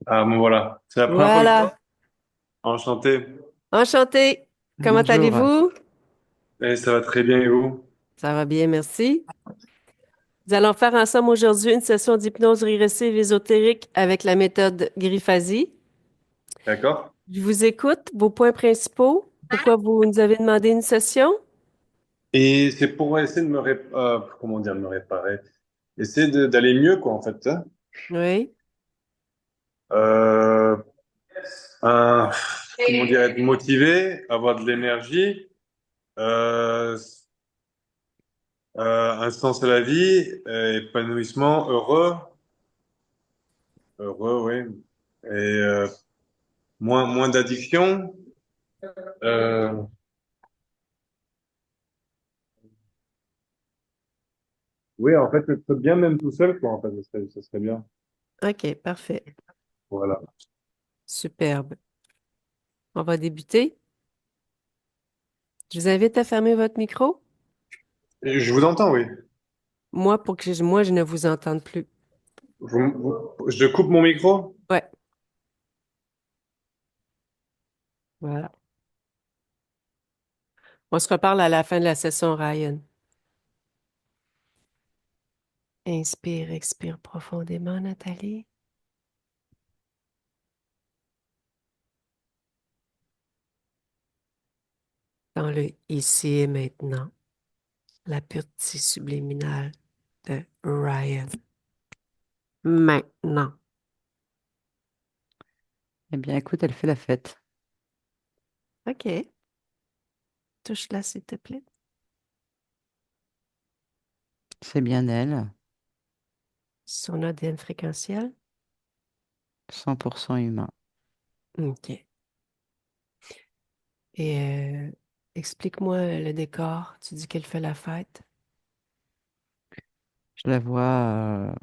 Ah bon voilà, c'est la première fois que je Voilà. enchanté. Enchanté. Comment Bonjour. allez-vous? Et ça va très bien et vous? Ça va bien, merci. Nous allons faire ensemble aujourd'hui une session d'hypnose régressive ésotérique avec la méthode Grifasi. D'accord? Je vous écoute. Vos points principaux. Pourquoi vous nous avez demandé une session? Et c'est pour essayer de comment dire, me réparer. Essayer d'aller mieux quoi en fait, hein. Oui. Euh, un, comment dire, être motivé, avoir de l'énergie, euh, un sens à la vie, épanouissement, heureux, oui. Et moins d'addiction. Euh, oui, en fait, être bien même tout seul quoi en fait, ça serait bien. OK, parfait. Voilà. Superbe. On va débuter. Je vous invite à fermer votre micro. Et je vous entends, oui. Moi, pour que moi, je ne vous entende plus. Je coupe mon micro? Ouais, voilà. On se reparle à la fin de la session, Ryan. Inspire, expire profondément, Nathalie. Dans le ici et maintenant, la pureté subliminale de Ryan. Maintenant. Eh bien, écoute, elle fait la fête. OK. Touche-la, s'il te plaît. C'est bien elle, Son ADN fréquentiel. 100% humain. OK. Et explique-moi le décor. Tu dis qu'elle fait la fête. Je la vois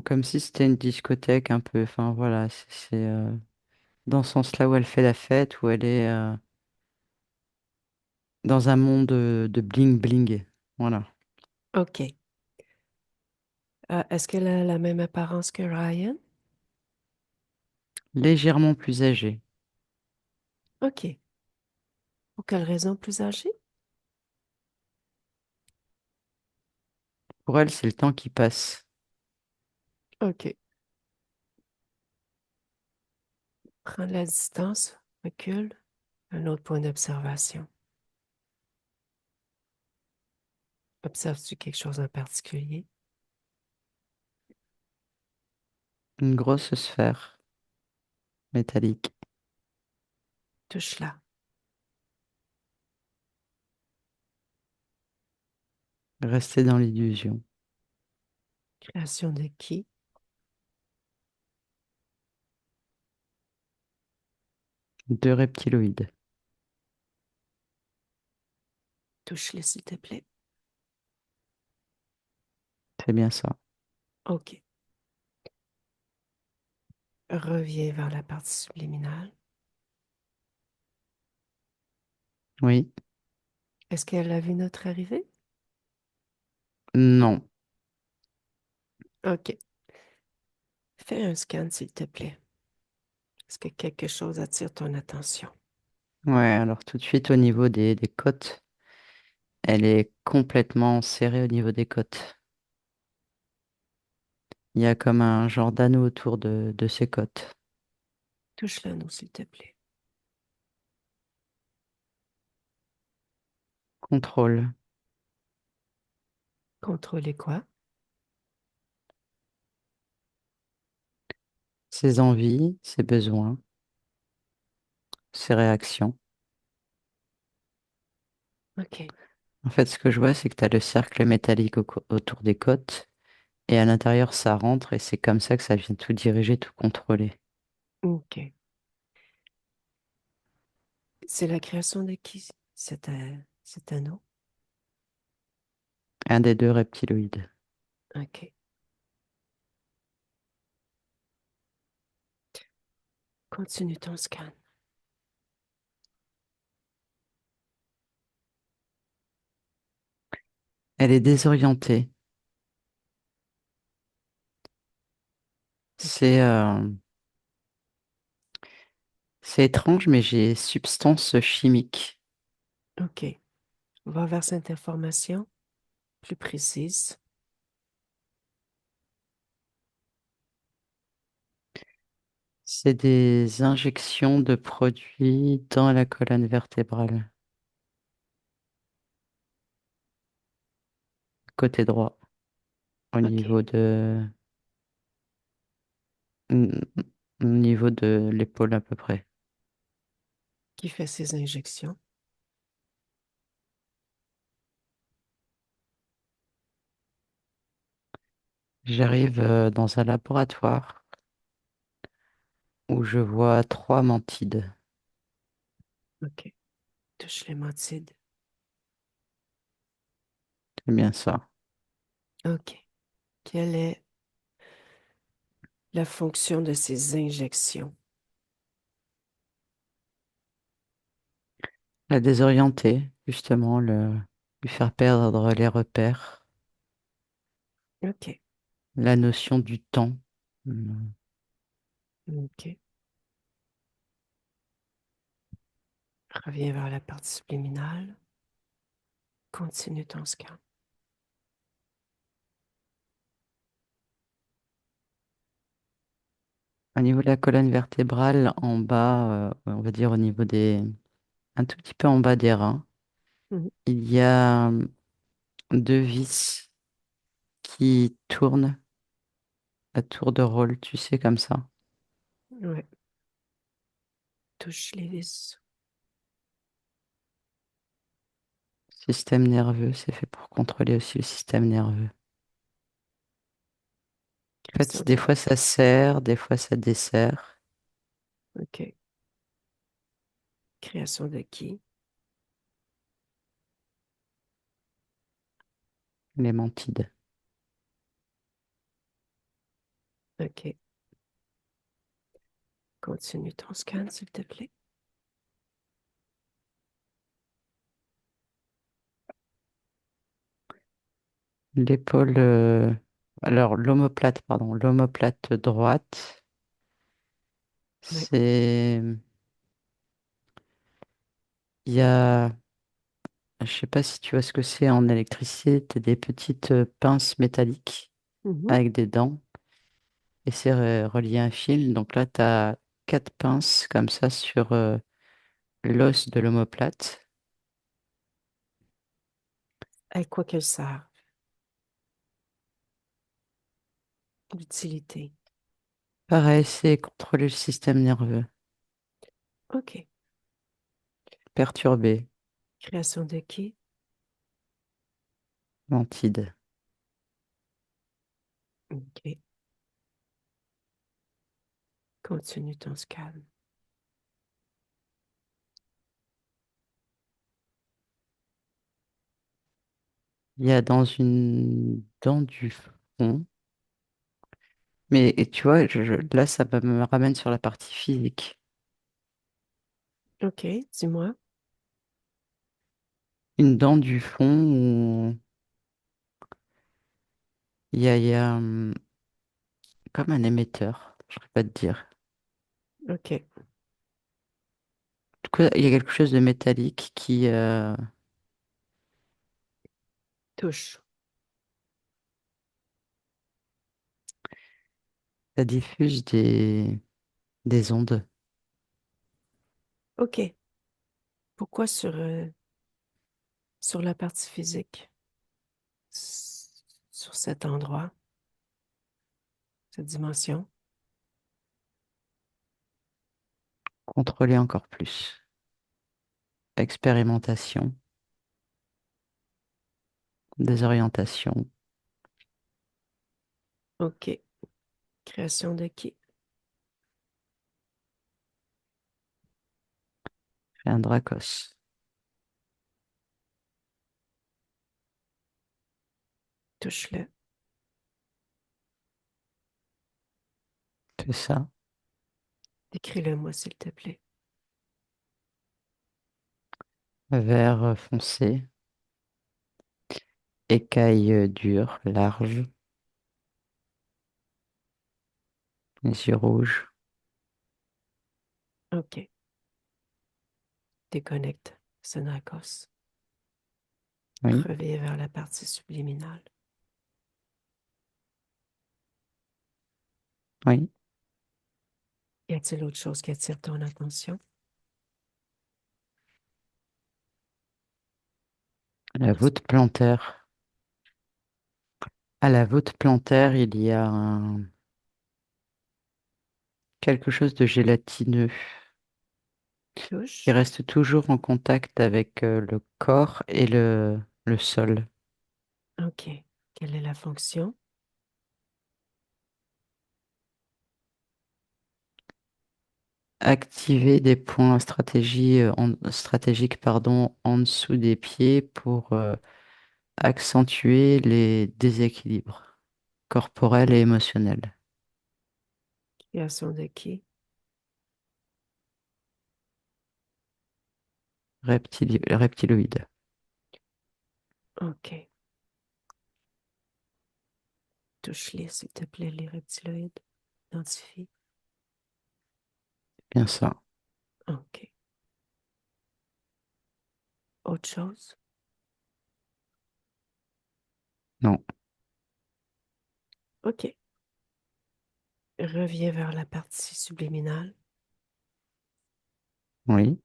comme si c'était une discothèque un peu. Enfin, voilà, c'est dans ce sens-là où elle fait la fête, où elle est dans un monde de bling-bling. Voilà. OK. Est-ce qu'elle a la même apparence que Ryan? Légèrement plus âgée. OK. Pour quelle raison plus âgée? Pour elle, c'est le temps qui passe. OK. Prends de la distance, recule. Un autre point d'observation. Observes-tu quelque chose en particulier? Une grosse sphère métallique. Touche-la. Restée dans l'illusion. Création de qui? Deux reptiloïdes. Touche-le, s'il te plaît. C'est bien ça. OK. Reviens vers la partie subliminale. Oui. Est-ce qu'elle a vu notre arrivée? Non. OK. Fais un scan, s'il te plaît. Est-ce que quelque chose attire ton attention? Ouais, alors tout de suite au niveau des côtes, elle est complètement serrée au niveau des côtes. Il y a comme un genre d'anneau autour de ses côtes. Touche l'anneau, s'il te plaît. Contrôle Contrôler quoi? ses envies, ses besoins, ses réactions. OK. En fait, ce que je vois, c'est que tu as le cercle métallique autour des côtes et à l'intérieur, ça rentre et c'est comme ça que ça vient tout diriger, tout contrôler. OK. C'est la création de qui, cet anneau? Un des deux reptiloïdes. OK. Continue ton scan. Elle est désorientée. OK. C'est C'est étrange, mais j'ai substance chimique. OK. On va vers cette information plus précise. C'est des injections de produits dans la colonne vertébrale, côté droit, au OK. niveau au niveau de l'épaule à peu près. Qui fait ces injections? J'arrive dans un laboratoire où je vois 3 mantides. OK. Touche l'hématide. C'est bien ça. OK. Quelle est la fonction de ces injections? La désorienter, justement, lui faire perdre les repères, OK. la notion du temps. Hmm. OK. Reviens vers la partie subliminale. Continue ton scan. Au niveau de la colonne vertébrale, en bas, on va dire au niveau un tout petit peu en bas des reins, Mhm. il y a 2 vis qui tournent à tour de rôle, tu sais, comme ça. Ouais. Touche les vis. Système nerveux, c'est fait pour contrôler aussi le système nerveux. En Création fait, des de... fois ça serre, des fois ça dessert. OK. Création de qui? Les mantides. OK. Continue ton scan, s'il te plaît. L'épaule, alors l'omoplate, pardon, l'omoplate droite, Oui. c'est, il y a, je sais pas si tu vois ce que c'est en électricité, t'as des petites pinces métalliques Mhm. avec des dents et c'est relié à un fil. Donc là, tu as 4 pinces comme ça sur l'os de l'omoplate. À quoi qu'elle sert? L'utilité. Pareil, c'est contrôler le système nerveux, OK. perturbé, Création de qui? mantide. OK. Continue ton scan. Il y a dans une dent du fond. Mais et tu vois, là, me ramène sur la partie physique. OK. Dis-moi. Une dent du fond où il y a, comme un émetteur, je ne sais pas te dire. OK. En tout cas, il y a quelque chose de métallique qui Touche. ça diffuse des ondes. OK. Pourquoi sur la partie physique? Sur cet endroit, cette dimension? Contrôler encore plus. Expérimentation, désorientation, OK. Création de qui? et un Dracos. Touche-le. C'est ça. Décris-le-moi, s'il te plaît. Vert foncé, écaille dure, large, les yeux rouges. OK. Déconnecte ce narcos. Oui, Reviens vers la partie subliminale. oui. Y a-t-il autre chose qui attire ton attention? La voûte plantaire. À la voûte plantaire, il y a quelque chose de gélatineux qui Touche. reste toujours en contact avec le corps et le sol. OK. Quelle est la fonction? Activer des points stratégiques en dessous des pieds pour accentuer les déséquilibres corporels et émotionnels. Création de qui? Reptiloïdes, OK. Touche-les, s'il te plaît, les reptiloïdes. Identifie. bien ça. OK. Autre chose? Non, OK. Reviens vers la partie subliminale. oui,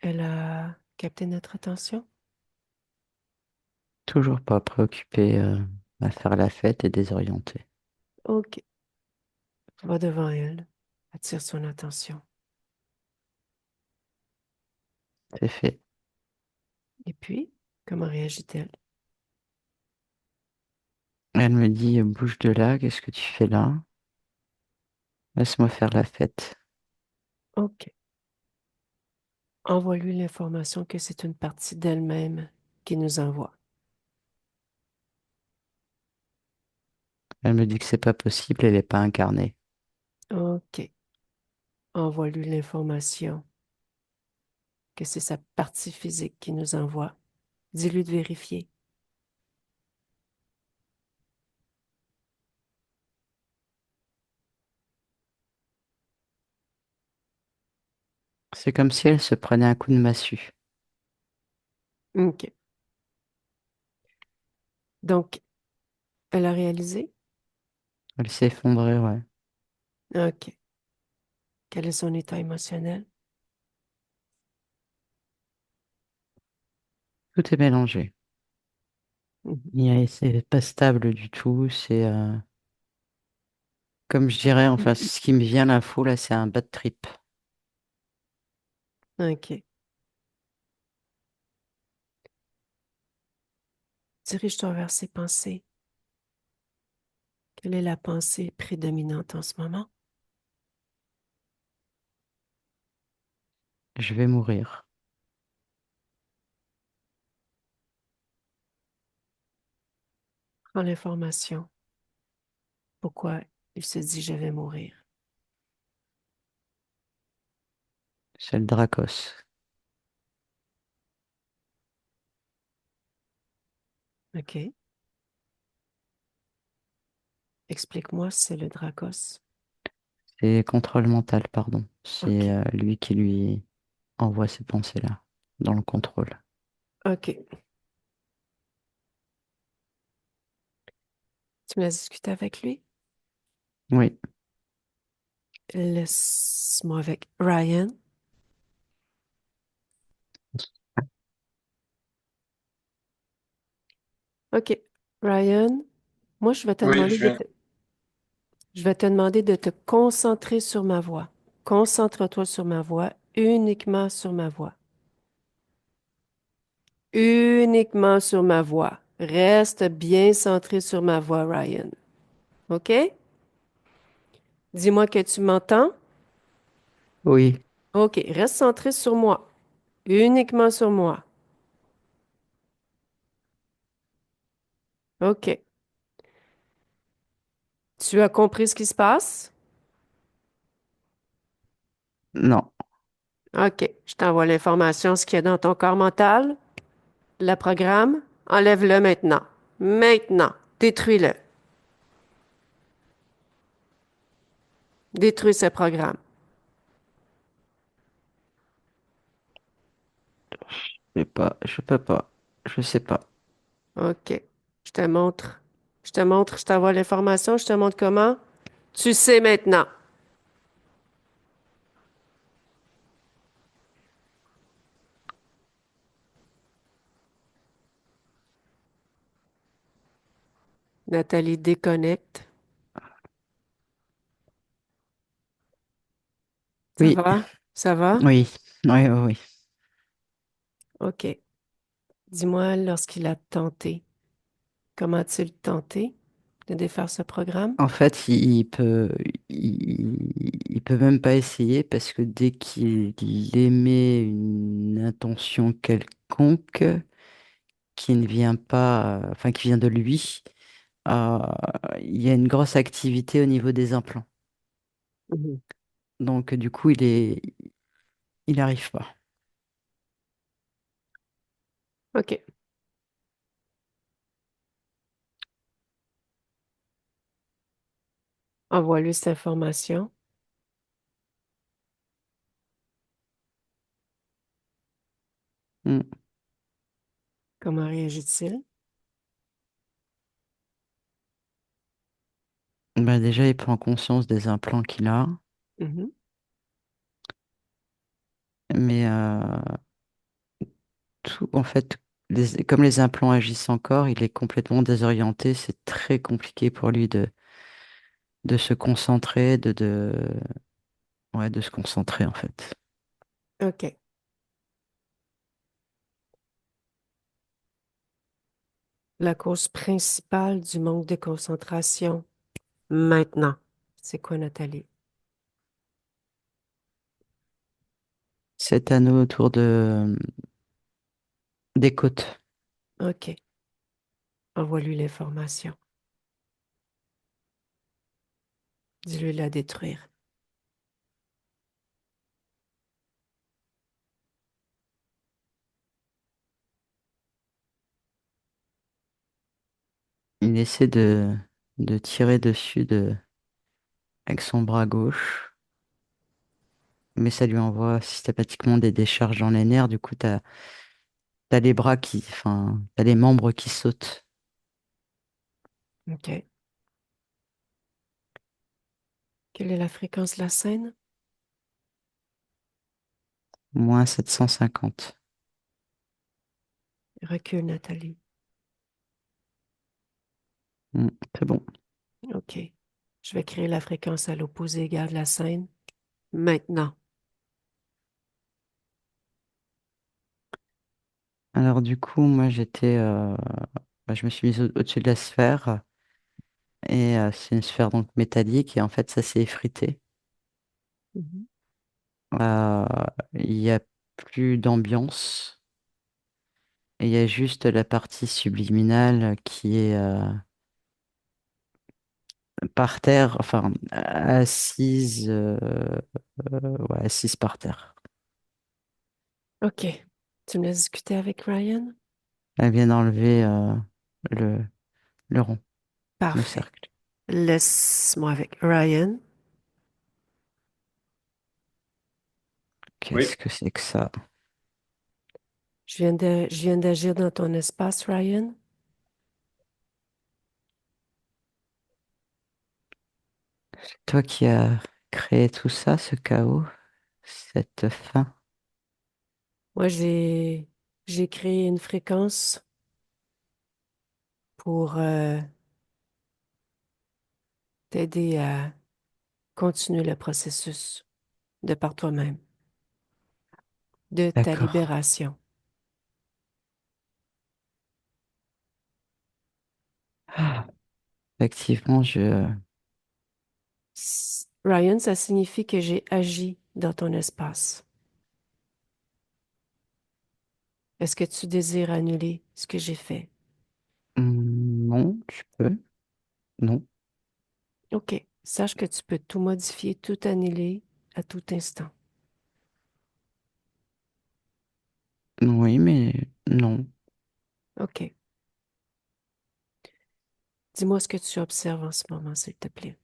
Elle a capté notre attention? toujours pas préoccupé à faire la fête et désorienté. OK. Va devant elle. Attire son attention. C'est fait. Et puis, comment réagit-elle? Elle me dit, bouge de là, qu'est-ce que tu fais là? Laisse-moi faire la fête. OK. Envoie-lui l'information que c'est une partie d'elle-même qui nous envoie. Elle me dit que c'est pas possible, elle n'est pas incarnée. OK. Envoie-lui l'information que c'est sa partie physique qui nous envoie. Dis-lui de vérifier. C'est comme si elle se prenait un coup de massue. OK. Donc, elle a réalisé? Elle s'est effondrée, ouais. OK. Quel est son état émotionnel? Tout est mélangé. Mhm. C'est pas stable du tout. C'est comme je dirais, enfin, ce qui me vient l'info là, c'est un bad trip. OK. Dirige-toi vers ses pensées. Quelle est la pensée prédominante en ce moment? Je vais mourir. Prends l'information. Pourquoi il se dit je vais mourir? C'est le Dracos. OK. Explique-moi si c'est le Dracos. C'est contrôle mental, pardon. C'est OK. lui qui lui envoie ces pensées-là dans le contrôle. OK. Tu me l'as discuté avec lui? Oui, Laisse-moi avec Ryan. OK. Ryan, moi, Oui, je viens. je vais te demander de te concentrer sur ma voix. Concentre-toi sur ma voix, uniquement sur ma voix. Uniquement sur ma voix. Reste bien centré sur ma voix, Ryan. OK? Dis-moi que tu m'entends. oui, OK, reste centré sur moi. Uniquement sur moi. OK. Tu as compris ce qui se passe? non, OK. Je t'envoie l'information, ce qu'il y a dans ton corps mental. Le programme, enlève-le maintenant. Maintenant. Détruis-le. Détruis ce programme. Je peux pas, je sais pas. OK. Je te montre. Je te montre, je t'envoie l'information, je te montre comment. Tu sais maintenant. Nathalie déconnecte. Ça Oui, va? Ça va? oui, oui, oui, oui. OK. Dis-moi, lorsqu'il a tenté, comment a-t-il tenté de défaire ce programme? En fait, il peut même pas essayer parce que dès qu'il émet une intention quelconque qui ne vient pas, enfin qui vient de lui, euh, il y a une grosse activité au niveau des implants. Mhm. Donc du coup, il arrive pas. OK. Envoie-lui cette information. Mm. Comment réagit-il? Bah, déjà, il prend conscience des implants qu'il a, Mhm. mais tout, en fait, comme les implants agissent encore, il est complètement désorienté. C'est très compliqué pour lui de se concentrer, ouais, de se concentrer en fait. OK. La cause principale du manque de concentration maintenant. C'est quoi, Nathalie? Cet anneau autour des côtes. OK. Envoie-lui l'information. Dis-lui de la détruire. Il essaie de tirer dessus avec son bras gauche, mais ça lui envoie systématiquement des décharges dans les nerfs. Du coup, t'as les bras enfin, t'as les membres qui sautent. OK. Quelle est la fréquence de la scène? Moins 750. Recule, Nathalie. Mm, c'est bon. OK. Je vais créer la fréquence à l'opposé égal de la scène maintenant. Alors du coup, moi je me suis mise au-dessus de la sphère et c'est une sphère donc métallique et en fait ça s'est effrité. Mhm. Euh, il n'y a plus d'ambiance et il y a juste la partie subliminale qui est par terre, enfin assise, ouais, assise par terre. OK. Tu me laisses discuter avec Ryan? Elle vient d'enlever le, le rond, le Parfait. cercle. Laisse-moi avec Ryan. Oui. Qu'est-ce que c'est que ça? Je viens d'agir dans ton espace, Ryan. Toi qui as créé tout ça, ce chaos, cette fin. Moi, j'ai créé une fréquence pour t'aider à continuer le processus de par toi-même, de ta D'accord. libération. Ah, effectivement, Ryan, ça signifie que j'ai agi dans ton espace. Est-ce que tu désires annuler ce que j'ai fait? Non, tu peux. Non. OK. Sache que tu peux tout modifier, tout annuler à tout instant. Oui, mais non. OK. Dis-moi ce que tu observes en ce moment, s'il te plaît.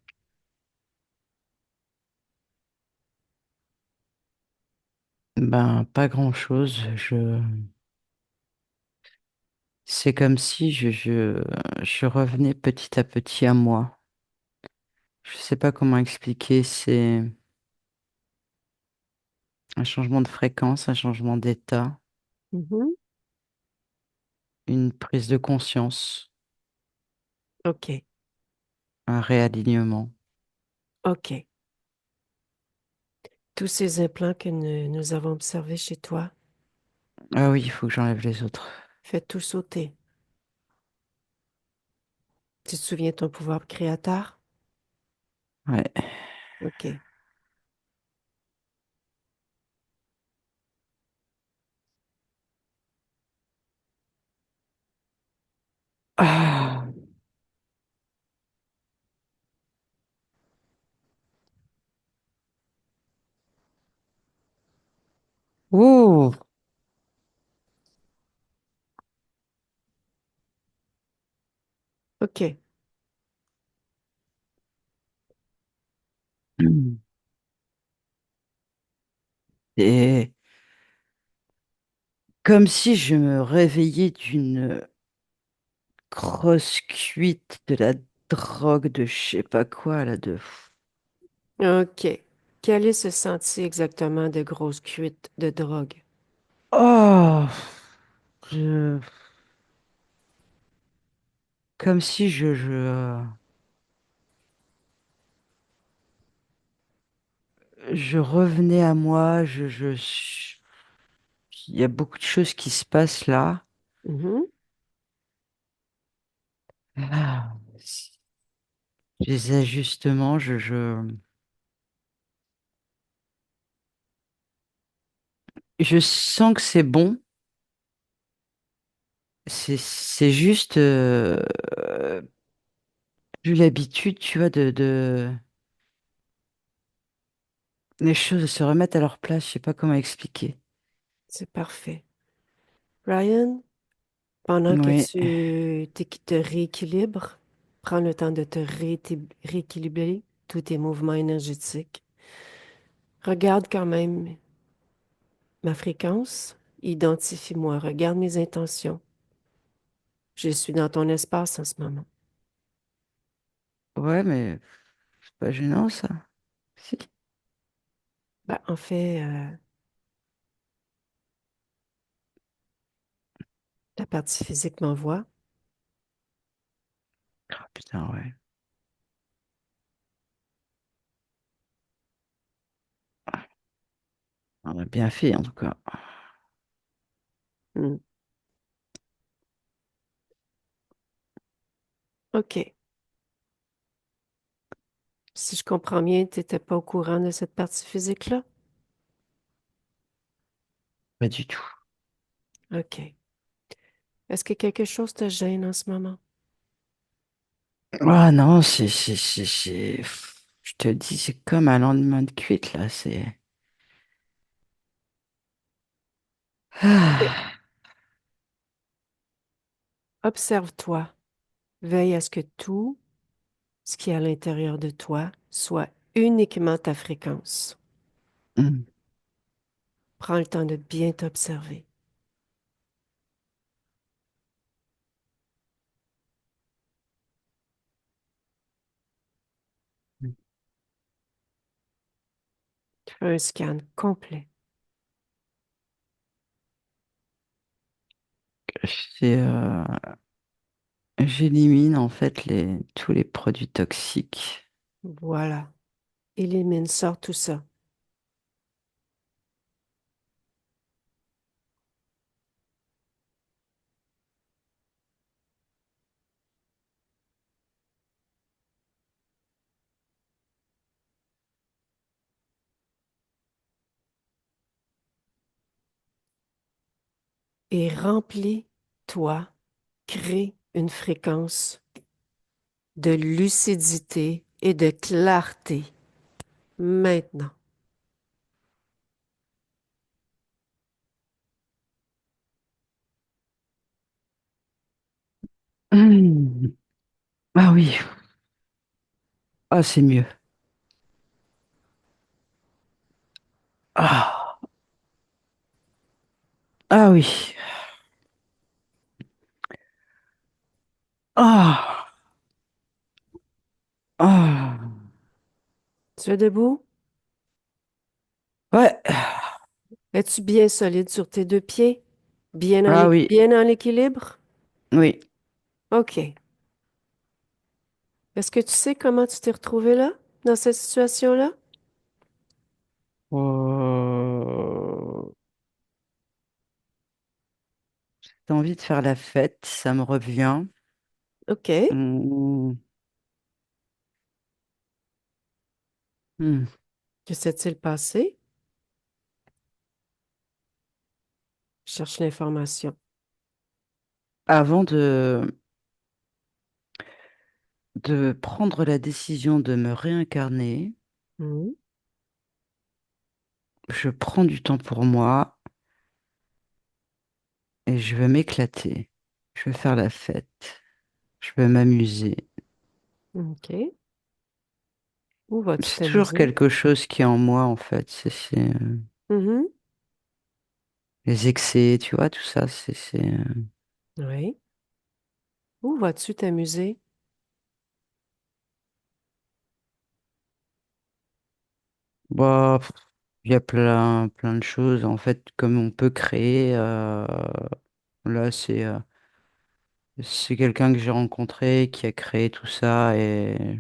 Ben, pas grand-chose. C'est comme si je revenais petit à petit à moi. Je sais pas comment expliquer, c'est un changement de fréquence, un changement d'état, Mhm. une prise de conscience, OK. un réalignement. OK. Tous ces implants que nous avons observés chez toi, Ah oui, il faut que j'enlève les autres. fais tout sauter. Tu te souviens de ton pouvoir créateur? Ouais. OK. Ah. Ouh. OK. Et comme si je me réveillais d'une grosse cuite de la drogue de je sais pas quoi, là, de... OK. Quel est ce sentier exactement de grosse cuite de drogue? Oh! Je- Comme si je revenais à moi, il y a beaucoup de choses qui se passent là. Mhm. Ah, des ajustements, je sens que c'est bon. C'est juste plus l'habitude, tu vois, les choses se remettent à leur place. Je sais pas comment expliquer. C'est parfait. Ryan, pendant que Oui, te rééquilibres, prends le temps de te rééquilibrer tous tes mouvements énergétiques. Regarde quand même ma fréquence. Identifie-moi. Regarde mes intentions. Je suis dans ton espace en ce moment. ouais, mais c'est pas gênant ça. Si. Ben, en fait, la partie physique m'envoie. Ah, putain, ouais. On a bien fait en tout cas. Hmm. OK. Si je comprends bien, tu n'étais pas au courant de cette partie physique-là? Pas du tout. OK. Est-ce que quelque chose te gêne en ce moment? Ah non, je te dis, c'est comme un lendemain de cuite là. C'est. OK. Ah. Observe-toi. Veille à ce que tout ce qui est à l'intérieur de toi soit uniquement ta fréquence. Hmm. Prends le temps de bien t'observer. Fais un scan complet. C'est, j'élimine en fait tous les produits toxiques. Voilà. Élimine, sors tout ça. Et remplis-toi, crée une fréquence de lucidité et de clarté maintenant. Hmm. Ah oui, ah c'est mieux. Ah, ah oui. Ah, ah, Tu es debout? ouais, Es-tu bien solide sur tes deux pieds? ah oui, Bien en équilibre? oui. OK. Est-ce que tu sais comment tu t'es retrouvé là, dans cette situation-là? T'as envie de faire la fête, ça me revient. OK. Hmm, hmm. Que s'est-il passé? Je cherche l'information. Avant de prendre la décision de me réincarner, Mhm. je prends du temps pour moi et je veux m'éclater. Je veux faire la fête. Je veux m'amuser. OK. Où vas-tu C'est toujours t'amuser? quelque chose qui est en moi, en fait. Mhm. Les excès, tu vois, tout ça. Oui. Où vas-tu t'amuser? Bah, il y a plein de choses, en fait, comme on peut créer. Là, c'est quelqu'un que j'ai rencontré qui a créé tout ça et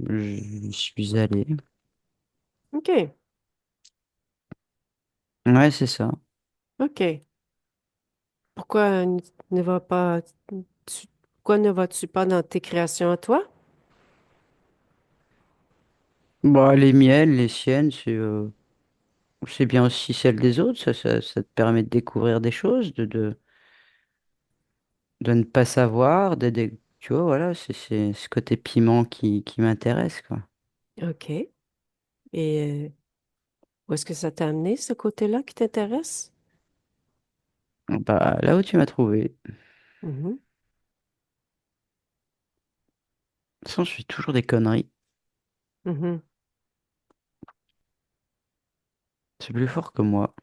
j'y suis allé. OK. Ouais, c'est ça. OK. Pourquoi ne va pas, pourquoi ne vas-tu pas dans tes créations à toi? Bah, les miennes, les siennes, c'est bien aussi celles des autres. Ça te permet de découvrir des choses, de ne pas savoir, tu vois, voilà, c'est ce côté piment qui m'intéresse, quoi. OK. Et où est-ce que ça t'a amené, ce côté-là qui t'intéresse? Bah, là où tu m'as trouvé. Mhm. De toute façon, je fais toujours des conneries. Mhm. C'est plus fort que moi.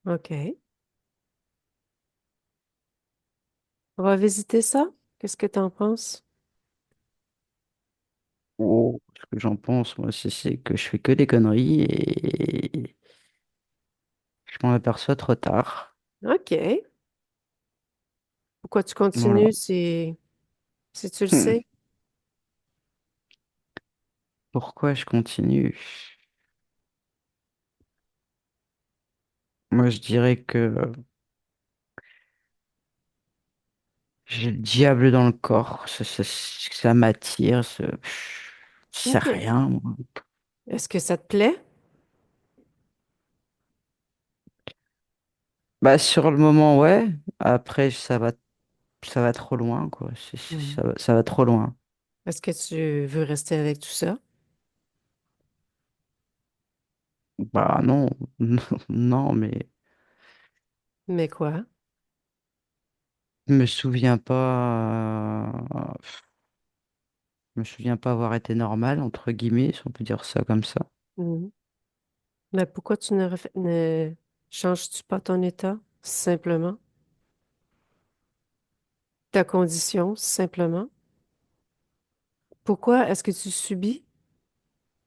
OK. On va visiter ça? Qu'est-ce que t'en penses? Oh, ce que j'en pense, moi, c'est que je fais que des conneries et je m'en aperçois trop tard. OK. Pourquoi tu Voilà. continues si tu le Hmm. sais? Pourquoi je continue? Moi, je dirais que j'ai le diable dans le corps. Ça m'attire. Je sais OK. rien, moi. Est-ce que ça te plaît? Bah, sur le moment, ouais. Après, ça va trop loin, quoi. Mhm. Ça va trop loin. Est-ce que tu veux rester avec tout ça? Bah, non. Non, mais Mais quoi? je me souviens pas. Je me souviens pas avoir été normal, entre guillemets, si on peut dire ça comme ça. Mhm. Mais pourquoi tu ne changes-tu pas ton état, simplement? Ta condition, simplement? Pourquoi est-ce que tu subis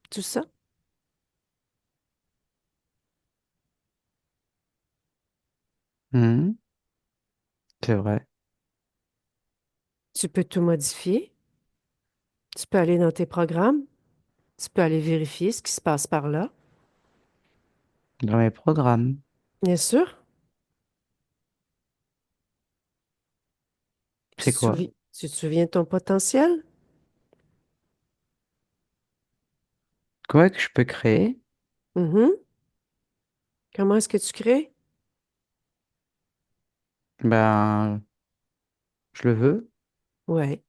tout ça? Mhm, c'est vrai. Tu peux tout modifier. Tu peux aller dans tes programmes. Tu peux aller vérifier ce qui se passe par là. Dans mes programmes. Bien sûr. C'est quoi? Tu te souviens de ton potentiel? Quoi que je peux créer? Mhm. Comment est-ce que tu crées? Ben, je le veux. Ouais.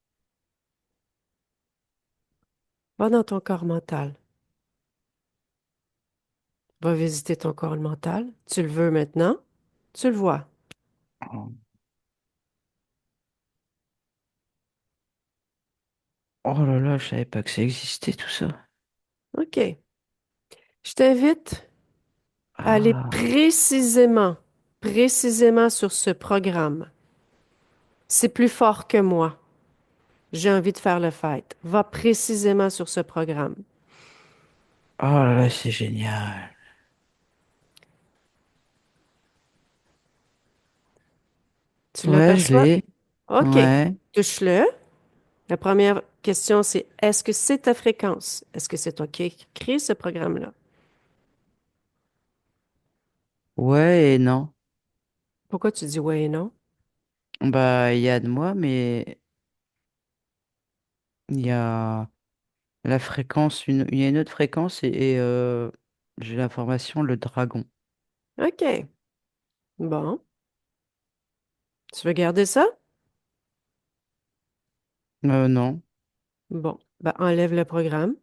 Va dans ton corps mental. Va visiter ton corps mental. Tu le veux maintenant. Tu le vois. Oh oh là là, je savais pas que ça existait tout ça. OK. Je t'invite à aller Ah, précisément sur ce programme. C'est plus fort que moi. J'ai envie de faire le fight. Va précisément sur ce programme. Oh là là, c'est génial. Tu Ouais, je l'aperçois? l'ai. OK. Ouais. Touche-le. La première question, c'est est-ce que c'est ta fréquence? Est-ce que c'est toi qui crée ce programme-là? Ouais et non. Pourquoi tu dis oui et non? Bah, il y a de moi, mais il y a la fréquence, il y a une autre fréquence et j'ai l'information, le dragon. OK. Bon. Tu veux garder ça? Non. Bon. Ben, enlève le programme.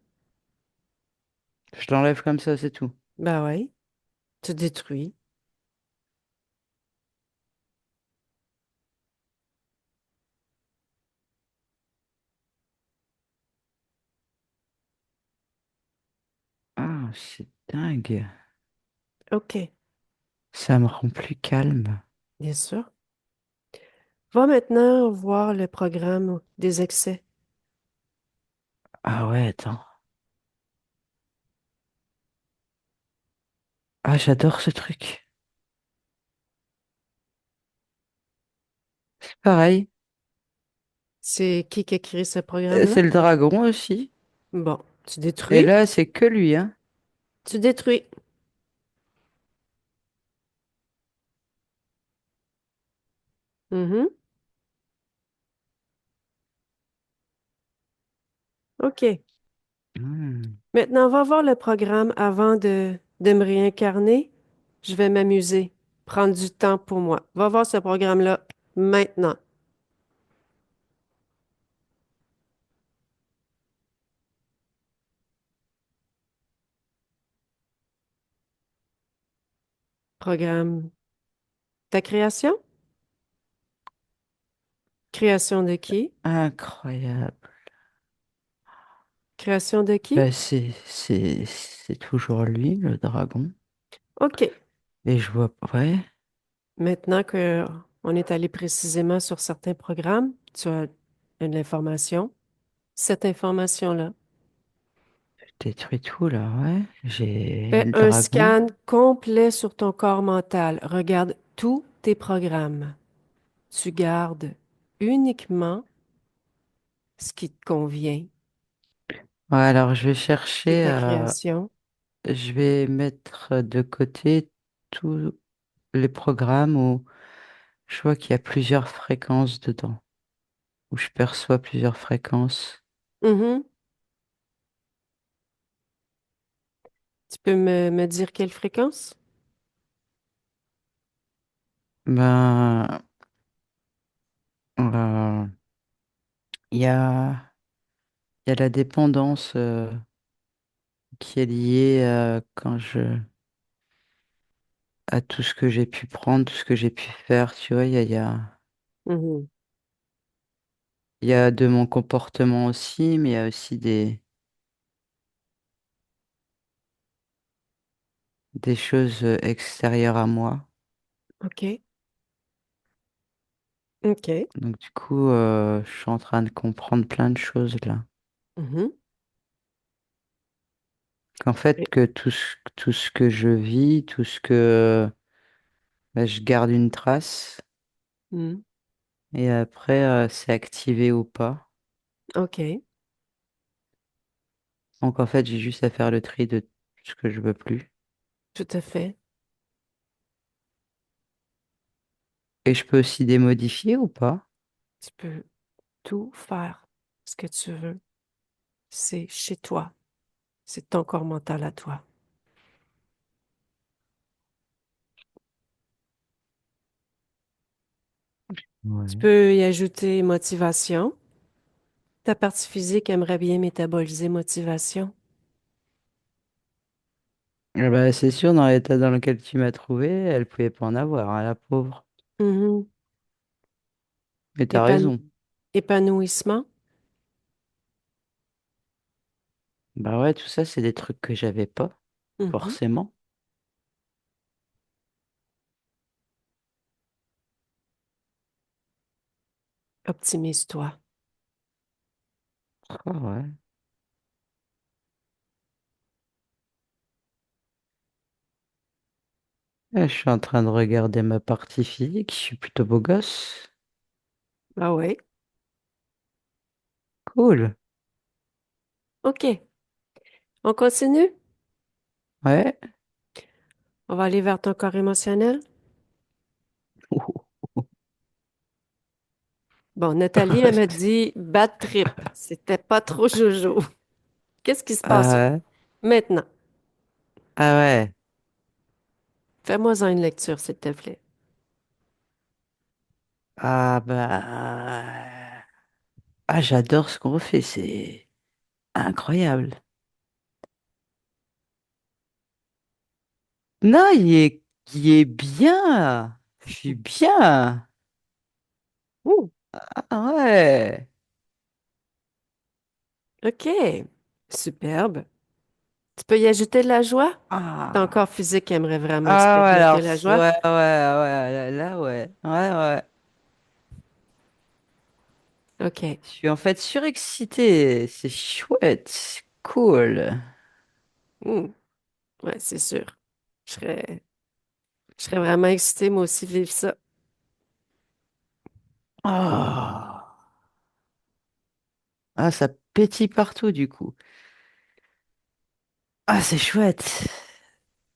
Je l'enlève comme ça, c'est tout. Ben oui. Tu détruis. Ah, c'est dingue. OK. Ça me rend plus calme. Bien sûr. Va maintenant voir le programme des excès. Ah ouais, attends. Ah, j'adore ce truc. Pareil. C'est qui a créé ce programme-là? C'est le dragon aussi. Bon. Tu Et détruis. là, c'est que lui, hein. Tu détruis. Mhm. OK. Hmm. Maintenant, va voir le programme avant de me réincarner. Je vais m'amuser. Prendre du temps pour moi. Va voir ce programme-là maintenant. Programme. Ta création? Création de qui? Incroyable. Création de qui? Bah, c'est toujours lui, le dragon. OK. Et je vois, ouais, Maintenant que on est allé précisément sur certains programmes, tu as de l'information. Cette information-là. je détruis tout là, ouais. J'ai Fais le un dragon. scan complet sur ton corps mental. Regarde tous tes programmes. Tu gardes uniquement ce qui te convient Ouais, alors je vais et chercher ta à, création. je vais mettre de côté tous les programmes où je vois qu'il y a plusieurs fréquences dedans, où je perçois plusieurs fréquences. Mhm. Tu peux me dire quelle fréquence? Ben, euh, il y a, il y a la dépendance qui est liée à tout ce que j'ai pu prendre, tout ce que j'ai pu faire, tu vois, Mhm. il y a de mon comportement aussi, mais il y a aussi des choses extérieures à moi. OK. OK. Donc du coup, je suis en train de comprendre plein de choses là. Mhm. Qu'en fait, Et- que tout ce que je vis, tout ce que bah, je garde une trace, Mhm. et après, c'est activé ou pas. OK. Donc en fait, j'ai juste à faire le tri de ce que je veux plus. Tout à fait. Et je peux aussi démodifier ou pas? Tu peux tout faire ce que tu veux. C'est chez toi. C'est ton corps mental à toi. Tu Ouais. peux y ajouter motivation. Ta partie physique aimerait bien métaboliser motivation. Ah bah, c'est sûr, dans l'état dans lequel tu m'as trouvé, elle pouvait pas en avoir, hein, la pauvre. Mhm. Mais t'as Épan- raison. épanouissement. Bah ouais, tout ça, c'est des trucs que j'avais pas, Mhm. forcément. Optimise-toi. Ah ouais. Je suis en train de regarder ma partie physique. Je suis plutôt beau gosse. Ah oui. Cool. OK. On continue? Ouais. On va aller vers ton corps émotionnel. Bon, Nathalie, elle m'a dit bad trip. C'était pas trop jojo. Qu'est-ce qui se passe Ah ouais. maintenant? Ah ouais. Fais-moi-en une lecture, s'il te plaît. Ah bah. Ah, j'adore ce qu'on fait. C'est incroyable. Non, il est bien. Je suis bien. Ouh, Ah ouais. OK. Superbe. Tu peux y ajouter de la joie? Ton Ah. corps physique aimerait vraiment Ah ouais, expérimenter alors, la joie? ouais, ouais, ouais, là, ouais. Ouais, ouais. OK. Je suis en fait surexcité. C'est chouette. C'est cool. Hmm. Ouais, c'est sûr. Je serais, je serais vraiment excitée, moi aussi, de vivre ça. Ah. Ah, ça pétille partout, du coup. Ah, c'est chouette.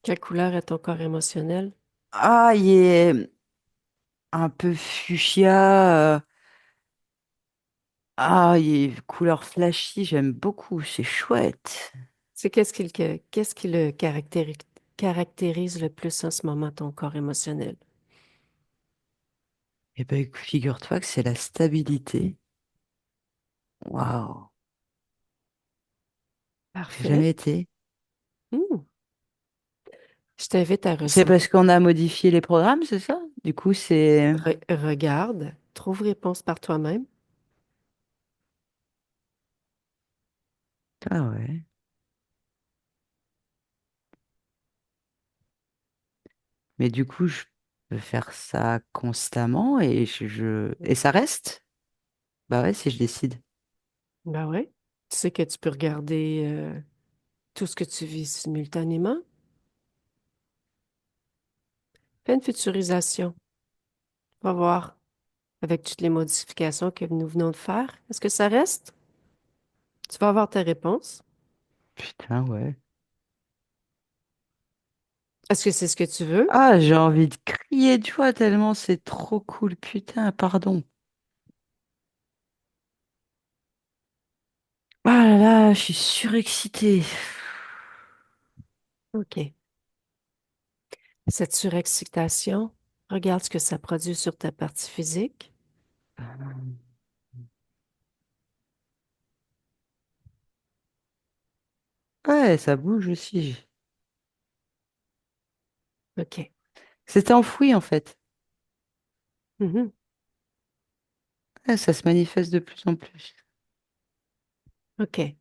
Quelle couleur est ton corps émotionnel? Ah, il est un peu fuchsia. Ah, il est couleur flashy. J'aime beaucoup. C'est chouette. C'est qu'est-ce qui le caractérise le plus en ce moment, ton corps émotionnel? Eh ben, figure-toi que c'est la stabilité. Waouh. J'ai Parfait. jamais été. Hmm. Je t'invite à C'est ressentir. parce qu'on a modifié les programmes, c'est ça? Du coup, c'est... Regarde, trouve réponse par toi-même. Ah ouais. Mais du coup, je peux faire ça constamment et et ça reste? Bah ouais, si je décide. Ben ouais. Tu sais que tu peux regarder tout ce que tu vis simultanément. Fais une futurisation. Va voir avec toutes les modifications que nous venons de faire. Est-ce que ça reste? Tu vas avoir ta réponse. Putain, ouais. Est-ce que c'est ce que tu veux? Ah, j'ai envie de crier de joie tellement c'est trop cool. Putain, pardon. Ah là là, je suis surexcitée. OK. Cette surexcitation, regarde ce que ça produit sur ta partie physique. Ouais, ça bouge aussi. OK. C'était enfoui en fait. Mhm. Ouais, ça se manifeste de plus en plus. OK.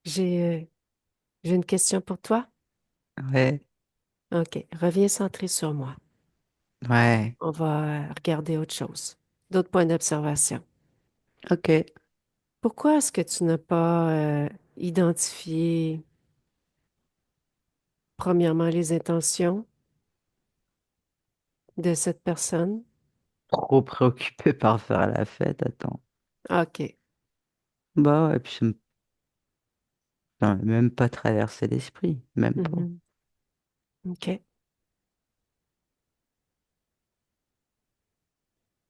J'ai j'ai une question pour toi. Ouais, OK. Reviens centré sur moi. ouais. On va regarder autre chose. D'autres points d'observation. Ok. Pourquoi est-ce que tu n'as pas identifié, premièrement, les intentions de cette personne? Trop préoccupé par faire la fête, attends. OK. Bah ouais, puis ça m'a même pas traversé l'esprit, même pas. Mhm. OK.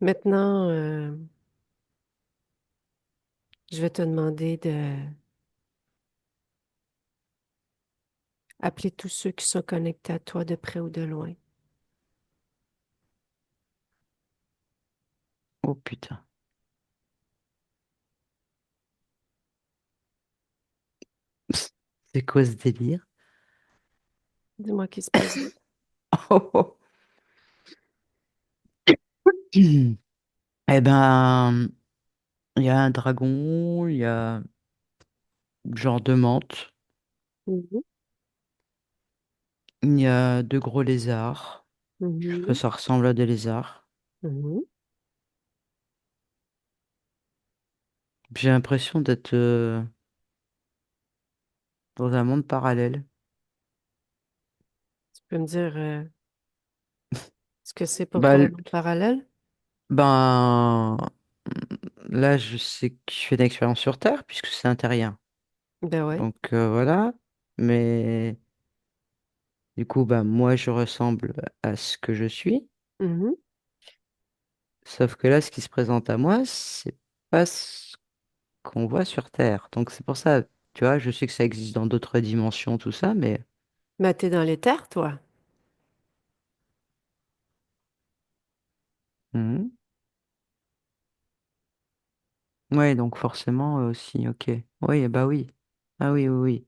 Maintenant, je vais te demander de appeler tous ceux qui sont connectés à toi de près ou de loin. Oh putain. C'est quoi ce délire? Dis-moi qui se passe d'autre. Eh ben, il y a un dragon, il y a genre de menthe, Mhm. il y a deux gros lézards, Mhm. Ça ressemble à des lézards. Mhm. J'ai l'impression d'être dans un monde parallèle. Tu peux me dire ce que c'est pour Bah, toi un monde parallèle? ben, là, je sais que je fais une expérience sur Terre puisque c'est un terrien. Ben ouais. Donc voilà. Mais du coup, ben, moi, je ressemble à ce que je suis. Mhm. Sauf que là, ce qui se présente à moi, c'est pas ce qu'on voit sur Terre. Donc c'est pour ça, tu vois, je sais que ça existe dans d'autres dimensions, tout ça, mais Ben, t'es dans les terres, toi. Mhm. Ouais, donc forcément aussi, ok. Oui, bah oui. Ah oui, oui, oui.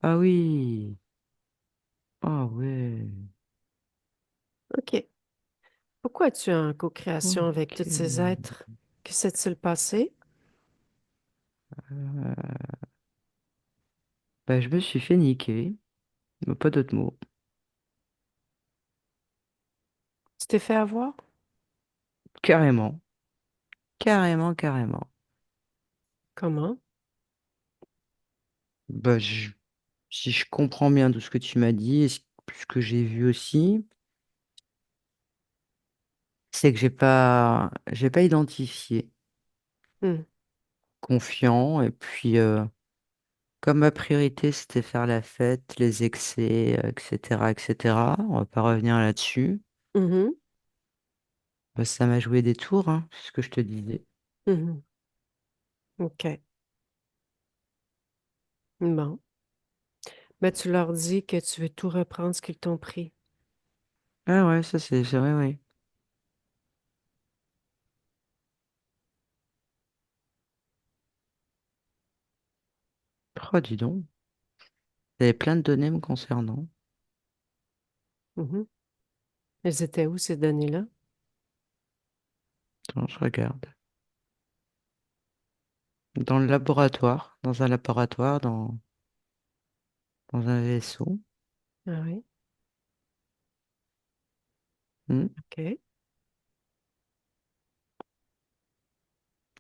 Ah oui. Ah ouais. OK. Pourquoi es-tu en co-création avec tous ces Ok. êtres? Que s'est-il passé? Euh, Bah, je me suis fait niquer. Pas d'autre mot. Tu t'es fait avoir? Carrément. Carrément, carrément. Comment? Bah, si je comprends bien tout ce que tu m'as dit et ce que j'ai vu aussi, c'est que j'ai pas identifié. Hmm. Confiant. Et puis, comme ma priorité, c'était faire la fête, les excès, etc., etc., on va pas revenir là-dessus. Mhm. Bah, ça m'a joué des tours, hein, c'est ce que je te disais. Mhm. OK. Bon. Mais tu leur dis que tu veux tout reprendre ce qu'ils t'ont pris. Ah ouais, ça c'est vrai, oui. Oh, dis donc. Il y avait plein de données me concernant. Mhm. Elles étaient où, ces données-là? Attends, je regarde. Dans le laboratoire, dans un laboratoire, dans un vaisseau. Ah oui. Hmm. OK.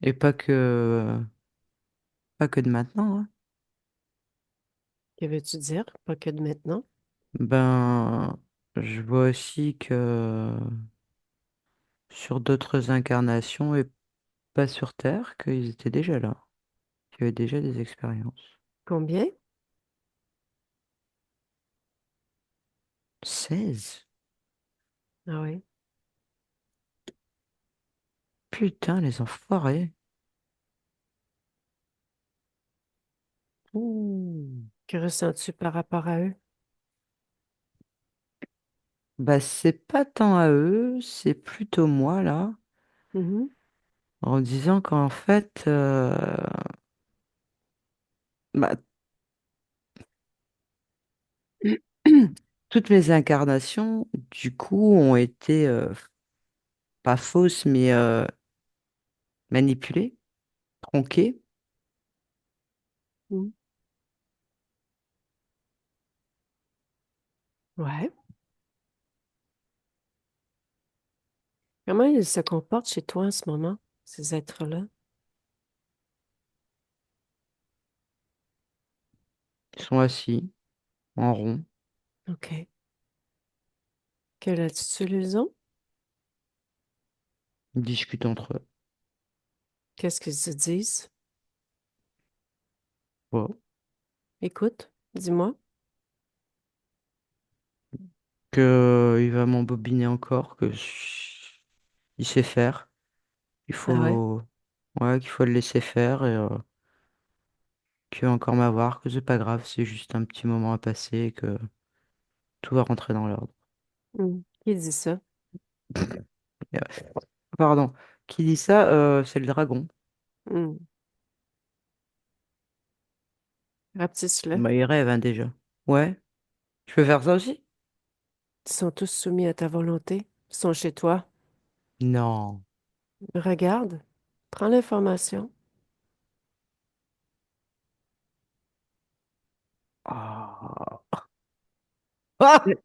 Et pas que de maintenant, hein. Que veux-tu dire? Pas que de maintenant. Ben, je vois aussi que sur d'autres incarnations et pas sur Terre, qu'ils étaient déjà là, qu'il y avait déjà des expériences. Combien? 16. Ah oui. Putain, les enfoirés. Ouh. Que ressens-tu par rapport à eux? Bah, c'est pas tant à eux, c'est plutôt moi, là, Mhm. en disant qu'en fait, bah, toutes mes incarnations, du coup, ont été pas fausses, mais manipulées, tronquées. Mhm. Ouais. Comment ils se comportent chez toi en ce moment, ces êtres-là? Ils sont assis, en rond, OK. Quelle attitude ils ont? ils discutent entre eux. Qu'est-ce qu'ils se disent? Bon. Écoute, dis-moi. Que il va m'embobiner encore, il sait faire. Il Ah ouais? faut, ouais, qu'il faut le laisser faire et qu'il va encore m'avoir, que c'est pas grave, c'est juste un petit moment à passer et que tout va rentrer dans l'ordre. Hmm. Qui dit ça? Et, pardon. Qui dit ça? C'est le dragon. Hmm. Rapetisse-le. Bah, il rêve, hein, déjà. Ouais. Je peux faire ça aussi? Ils sont tous soumis à ta volonté. Ils sont chez toi. Non. Regarde. Prends l'information. Ah. Ma-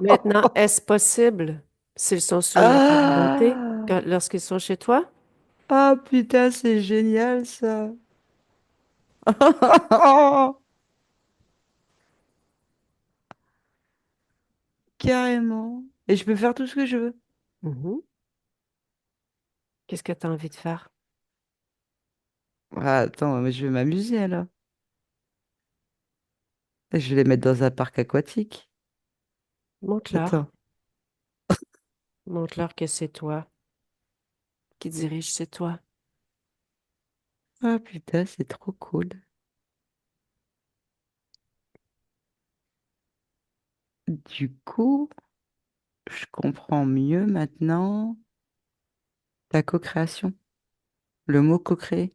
Maintenant, est-ce possible s'ils sont soumis à ta volonté Ah, lorsqu'ils sont chez toi? ah putain, c'est génial ça. Carrément. Et je peux faire tout ce que je veux. Mhm. Qu'est-ce que tu as envie de faire? Ah, attends, mais je vais m'amuser là. Je vais les mettre dans un parc aquatique. Montre-leur. Attends. Montre-leur que c'est toi qui dirige, c'est toi. Ah putain, c'est trop cool. Du coup, je comprends mieux maintenant ta co-création. Le mot co-créer.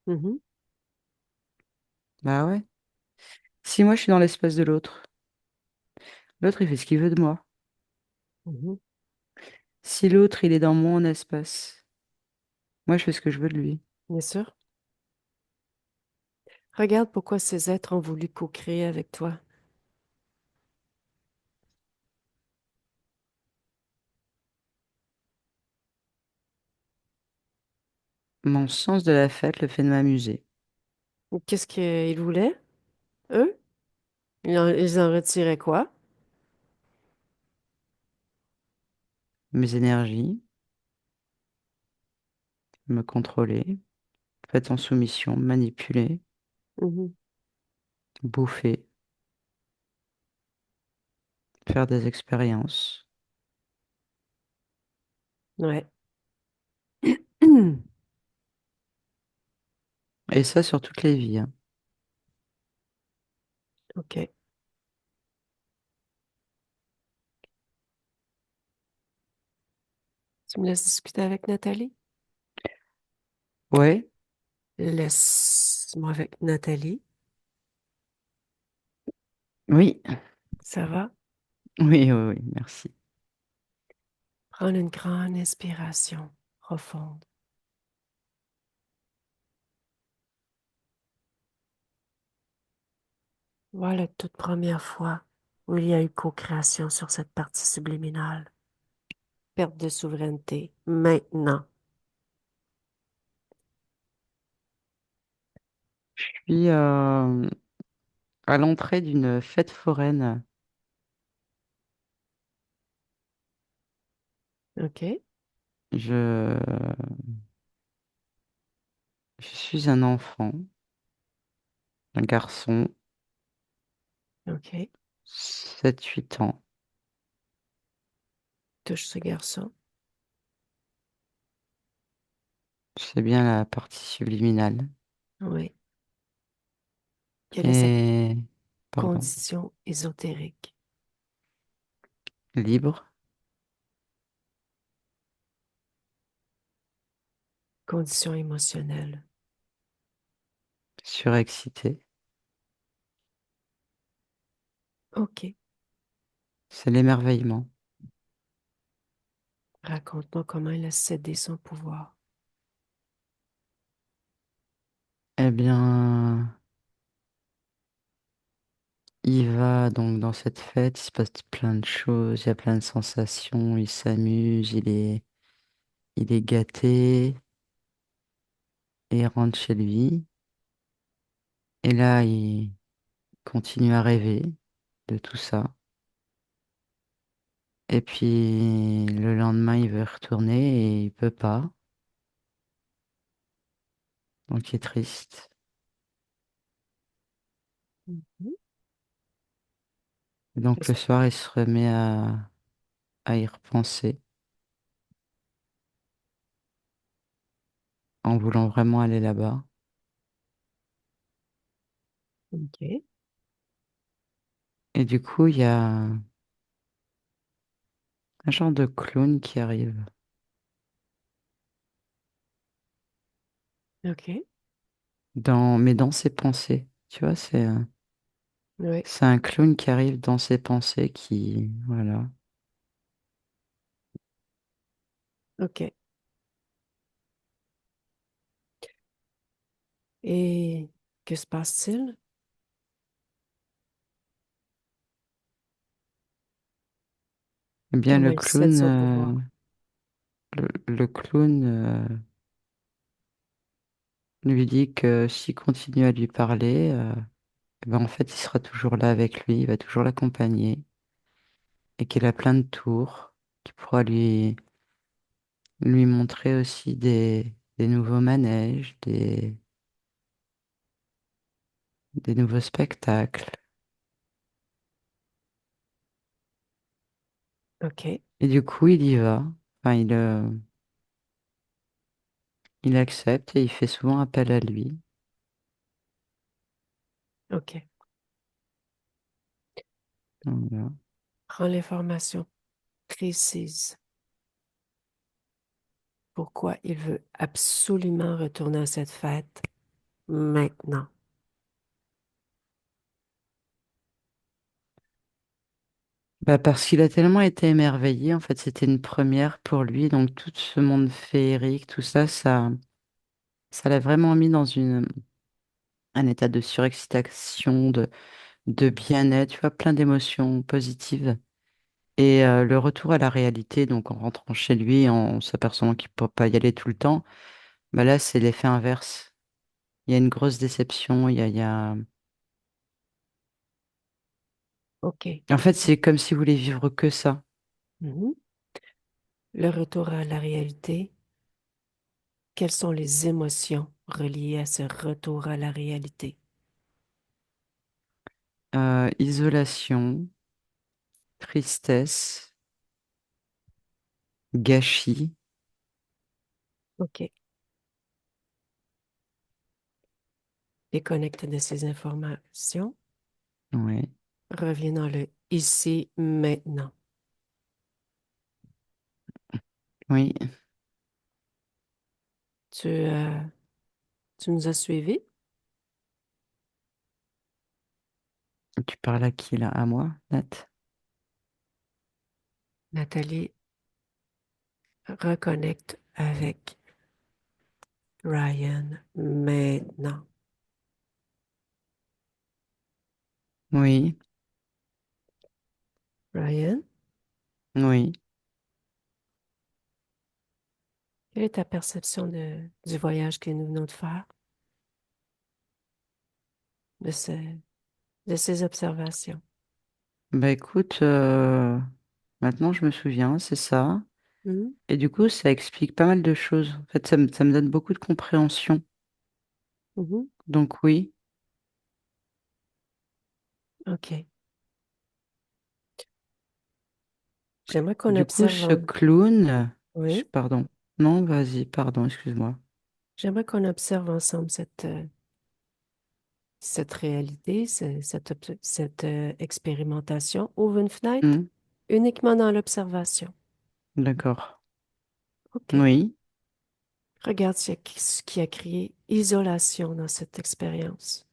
Mhm. Bah ouais. Si moi je suis dans l'espace de l'autre, l'autre il fait ce qu'il veut de moi. Mhm. Si l'autre il est dans mon espace, moi je fais ce que je veux de lui. Bien sûr. Regarde pourquoi ces êtres ont voulu co-créer avec toi. Mon sens de la fête, le fait de m'amuser. Qu'est-ce qu'ils voulaient, eux? Ils en retiraient quoi? Mes énergies, me contrôler, être en soumission, manipuler, Mhm. bouffer, faire des expériences. Ouais. Et ça sur toutes les vies, hein. OK. Tu me laisses discuter avec Nathalie? Ouais, Laisse-moi avec Nathalie. oui, Ça va? oui, oui, oui, merci. Prends une grande inspiration profonde. Voilà la toute première fois où il y a eu co-création sur cette partie subliminale. Perte de souveraineté. Maintenant. Puis à l'entrée d'une fête foraine, OK? je, je suis un enfant, un garçon, OK. 7 8 ans. Touche ce garçon. C'est bien la partie subliminale. Oui. Quelle est cette Et, pardon, condition ésotérique? libre, Condition émotionnelle. surexcité. OK. C'est l'émerveillement. Raconte-moi comment il a cédé son pouvoir. Eh bien, il va donc dans cette fête, il se passe plein de choses, il y a plein de sensations, il s'amuse, il est gâté, et il rentre chez lui. Et là, il continue à rêver de tout ça. Et puis, le lendemain, il veut retourner et il peut pas. Donc, il est triste. Mhm. Donc, le Qu'est-ce- soir, il se remet à y repenser en voulant vraiment aller là-bas. OK. Et du coup, il y a un genre de clown qui arrive. OK. Mais dans ses pensées. Tu vois, Oui. c'est un clown qui arrive dans ses pensées qui, voilà. OK. Et que se passe-t-il? Eh bien, Comment il cède son pouvoir. le clown lui dit que s'il continue à lui parler, eh ben, en fait, il sera toujours là avec lui, il va toujours l'accompagner, et qu'il a plein de tours, qu'il pourra lui montrer aussi des nouveaux manèges, des nouveaux spectacles. OK, Et du coup, il y va. Enfin, il accepte et il fait souvent appel à lui. OK. Voilà. Prends l'information précise. Pourquoi il veut absolument retourner à cette fête maintenant. Bah parce qu'il a tellement été émerveillé, en fait, c'était une première pour lui, donc tout ce monde féerique, tout ça, ça l'a vraiment mis dans un état de surexcitation, de bien-être, tu vois, plein d'émotions positives. Et le retour à la réalité, donc en rentrant chez lui, en s'apercevant qu'il ne peut pas y aller tout le temps, bah là, c'est l'effet inverse. Il y a une grosse déception, OK. En fait, c'est comme s'il voulait vivre que ça. Mhm. Le retour à la réalité. Quelles sont les émotions reliées à ce retour à la réalité? Isolation, tristesse, gâchis. OK. Déconnecte de ces informations. Ouais. Reviens dans le ici, maintenant. Oui, Tu, euh, tu nous as suivis? tu parles à qui là? À moi, Nat? Nathalie, reconnecte avec Ryan maintenant. Oui, Ryan, oui. quelle est ta perception du voyage que nous venons de faire, de, ce, de ces observations? Bah écoute, maintenant je me souviens, c'est ça. Mhm, Et du coup, ça explique pas mal de choses. En fait, ça me donne beaucoup de compréhension. mhm. Donc oui, OK. J'aimerais qu'on du coup, observe ce clown, oui, pardon. Non, vas-y, pardon, excuse-moi. j'aimerais qu'on observe ensemble cette réalité, cette expérimentation. Ouvre une fenêtre Hmm, uniquement dans l'observation. d'accord. OK. Oui. Regarde ce qui a créé isolation dans cette expérience.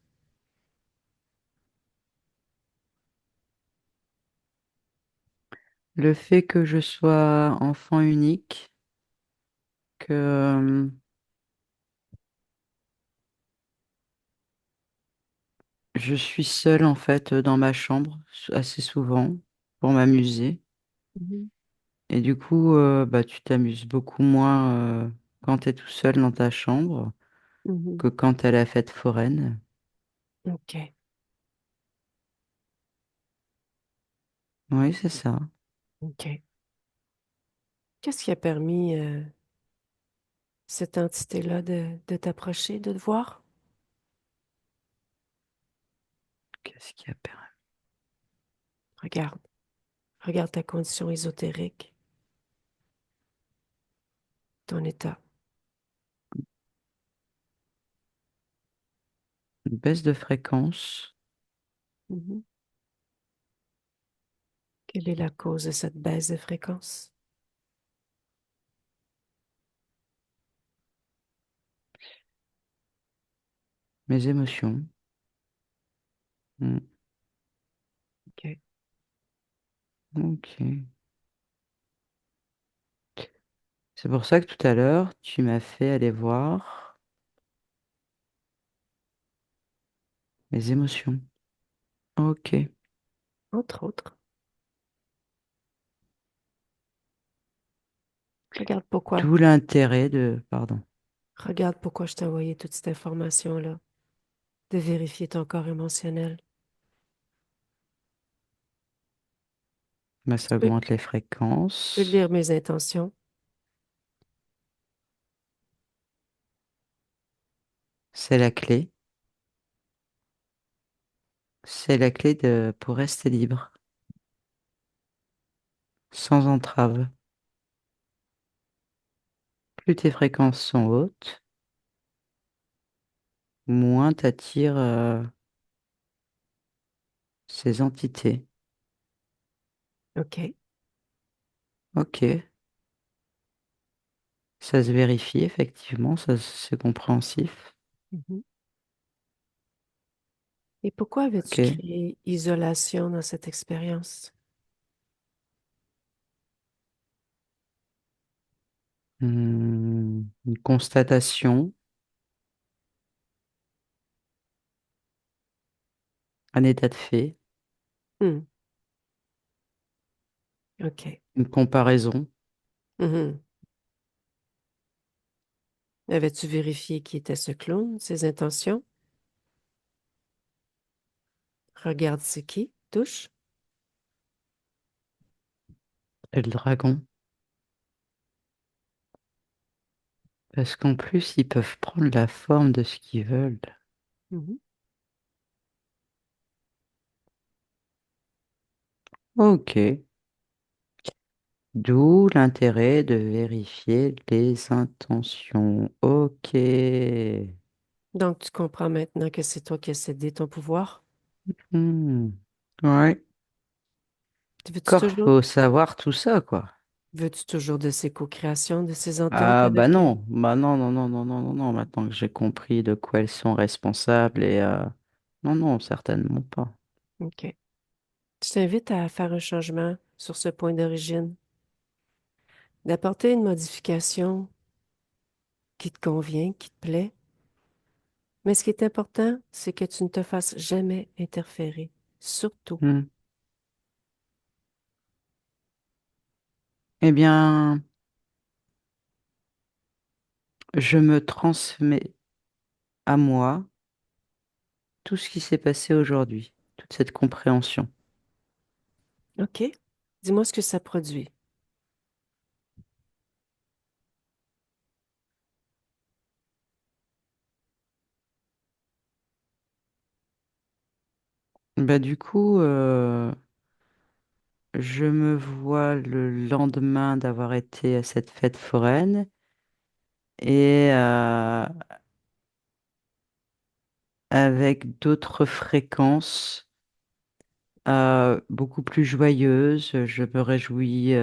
Le fait que je sois enfant unique, que je suis seule en fait dans ma chambre assez souvent pour m'amuser. Mhm, Et du coup, bah, tu t'amuses beaucoup moins quand tu es tout seul dans ta chambre mhm. que quand tu à la fête foraine. OK. Oui, c'est ça. OK. Qu'est-ce qui a permis cette entité-là de t'approcher, de te voir? Qu'est-ce qui a permis? Regarde. Regarde ta condition ésotérique, ton état. Une baisse de fréquence, Mhm. Quelle est la cause de cette baisse de fréquence? mes émotions. Hmm, OK. ok. C'est pour ça que tout à l'heure, tu m'as fait aller voir mes émotions. Ok. Entre autres. Regarde pourquoi. D'où l'intérêt de... Pardon. Regarde pourquoi je t'ai envoyé toute cette information-là, de vérifier ton corps émotionnel. Bah, Tu ça peux, augmente les tu peux fréquences. lire mes intentions. C'est la clé. C'est la clé pour rester libre, sans entrave. Plus tes fréquences sont hautes, moins t'attires ces entités. OK. Ok, ça se vérifie effectivement, ça c'est compréhensif. Mhm. Et pourquoi avais-tu Ok. créé isolation dans cette expérience? Une constatation, un état de fait, Hmm, OK. une comparaison. Mhm. Avais-tu vérifié qui était ce clown, ses intentions? Regarde c'est qui, touche. Et le dragon. Parce qu'en plus, ils peuvent prendre la forme de ce qu'ils veulent. Mhm. Ok. D'où l'intérêt de vérifier les intentions. Ok. Donc, tu comprends maintenant que c'est toi qui as cédé ton pouvoir? Hmm. Ouais. Veux-tu Encore toujours, faut savoir tout ça, quoi. veux-tu toujours de ces co-créations, de ces ententes Ah bah avec eux? non, bah non, non, non, non, non, non, non, maintenant que j'ai compris de quoi elles sont responsables et non, non, certainement pas. OK. Je t'invite à faire un changement sur ce point d'origine, d'apporter une modification qui te convient, qui te plaît. Mais ce qui est important, c'est que tu ne te fasses jamais interférer. Surtout. Hmm. Eh bien, je me transmets à moi tout ce qui s'est passé aujourd'hui, toute cette compréhension. OK? Dis-moi ce que ça produit. Bah du coup, je me vois le lendemain d'avoir été à cette fête foraine et avec d'autres fréquences beaucoup plus joyeuses. Je me réjouis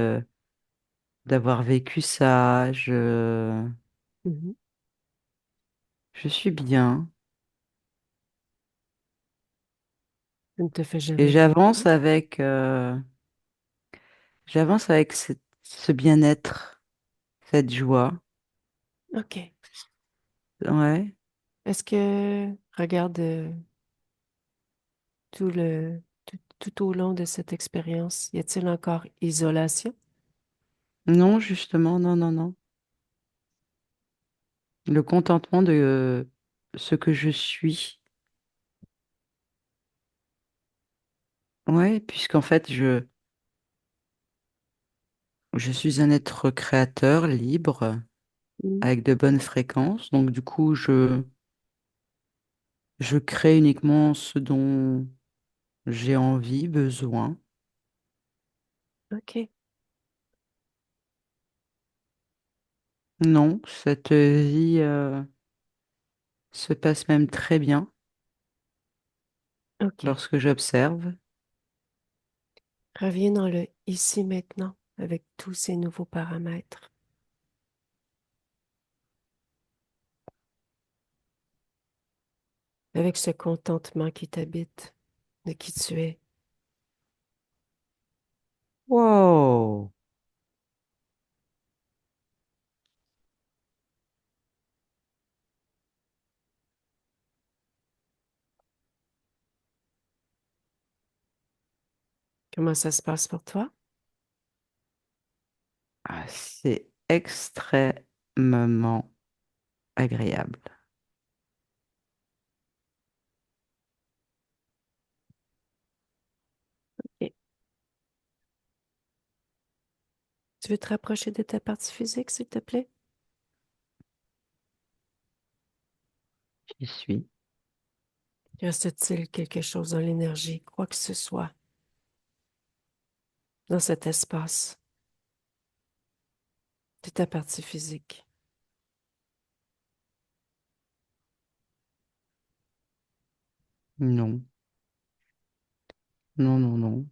d'avoir vécu ça. Mhm. Je suis bien Tu ne te fais et jamais confiance. j'avance avec ce bien-être, cette joie. OK. Ouais. Est-ce que, regarde, tout au long de cette expérience, y a-t-il encore isolation? Non, justement, non, non, non. Le contentement de ce que je suis. Ouais, puisqu'en fait, je suis un être créateur, libre, Mm. avec de bonnes fréquences. Donc, du coup, je crée uniquement ce dont j'ai envie, besoin. OK. Non, cette vie se passe même très bien OK. lorsque j'observe. Reviens dans le ici maintenant avec tous ces nouveaux paramètres, avec ce contentement qui t'habite, de qui tu es. Wow! Comment ça se passe pour toi? Ah, c'est extrêmement agréable. Ok. Tu veux te rapprocher de ta partie physique, s'il te plaît? J'y suis. Reste-t-il quelque chose dans l'énergie, quoi que ce soit, dans cet espace de ta partie physique? Non, non, non, non.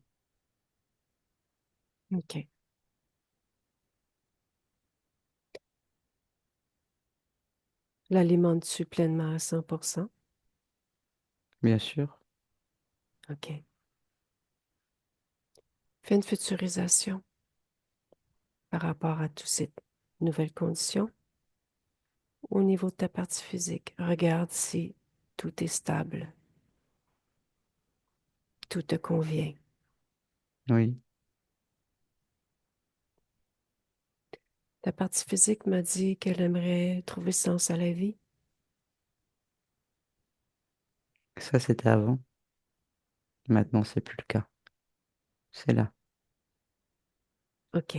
OK. L'alimentes-tu pleinement à 100%? Bien sûr. OK. Fais une futurisation par rapport à toutes ces nouvelles conditions au niveau de ta partie physique. Regarde si tout est stable, tout te convient. Oui. Ta partie physique m'a dit qu'elle aimerait trouver sens à la vie. Ça, c'était avant. Maintenant, c'est plus le cas. C'est là. OK.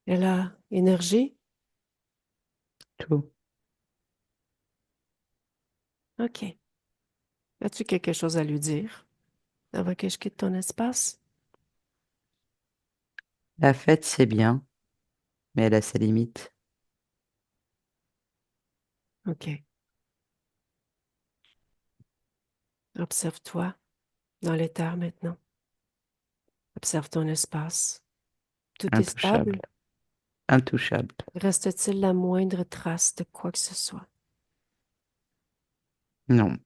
Elle a énergie? Tout. OK. As-tu quelque chose à lui dire avant que je quitte ton espace? La fête, c'est bien, mais elle a ses limites. OK. Observe-toi dans l'éther maintenant. Observe ton espace. Tout est Intouchable. stable? Intouchable. Reste-t-il la moindre trace de quoi que ce soit? Non.